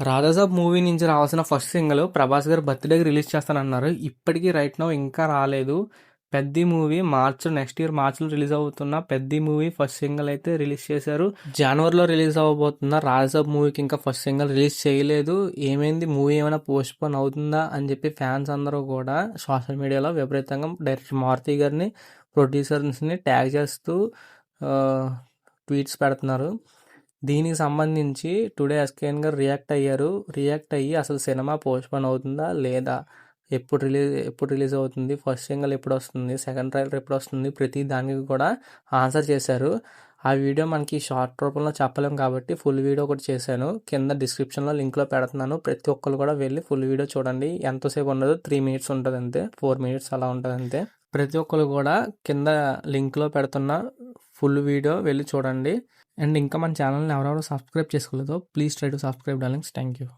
రాధాసాబ్ movie నుంచి రావాల్సిన first single Prabhas గారు బర్త్డేకి రిలీజ్ చేస్తానన్నారు. ఇప్పటికీ రైట్ నౌ ఇంకా రాలేదు. పెద్ది మూవీ నెక్స్ట్ ఇయర్ మార్చ్లో రిలీజ్ అవుతున్న పెద్ది మూవీ ఫస్ట్ సింగిల్ అయితే రిలీజ్ చేశారు. జనవరిలో రిలీజ్ అవ్వబోతున్న రాధాసాబ్ మూవీకి ఇంకా ఫస్ట్ సింగిల్ రిలీజ్ చేయలేదు. ఏమైంది, మూవీ ఏమైనా పోస్ట్ పోన్ అవుతుందా అని చెప్పి ఫ్యాన్స్ అందరూ కూడా సోషల్ మీడియాలో విపరీతంగా డైరెక్టర్ మారుతి గారిని, ప్రొడ్యూసర్స్ని ట్యాగ్ చేస్తూ ట్వీట్స్ పెడుతున్నారు. దీనికి సంబంధించి టుడే ఎస్కేఎన్ గారు రియాక్ట్ అయ్యి అసలు సినిమా పోస్ట్పోన్ అవుతుందా లేదా, ఎప్పుడు రిలీజ్ అవుతుంది, ఫస్ట్ సింగిల్ ఎప్పుడు వస్తుంది, సెకండ్ ట్రైలర్ ఎప్పుడు వస్తుంది, ప్రతి దానికి కూడా ఆన్సర్ చేశారు. ఆ వీడియో మనకి షార్ట్ రూపంలో చెప్పలేం కాబట్టి ఫుల్ వీడియో ఒకటి చేశాను. కింద డిస్క్రిప్షన్లో లింక్లో పెడుతున్నాను. ప్రతి ఒక్కరు కూడా వెళ్ళి ఫుల్ వీడియో చూడండి. ఎంతసేపు ఉండదు, 3 minutes ఉంటుంది అంతే, 4 minutes అలా ఉంటుంది అంతే. ప్రతి ఒక్కరు కూడా కింద లింక్లో పెడుతున్న ఫుల్ వీడియో వెళ్ళి చూడండి. అండ్ ఇంకా మన ఛానల్ని ఎవరెవరు సబ్స్క్రైబ్ చేసుకోలేదో please try to subscribe darlings. Thank you.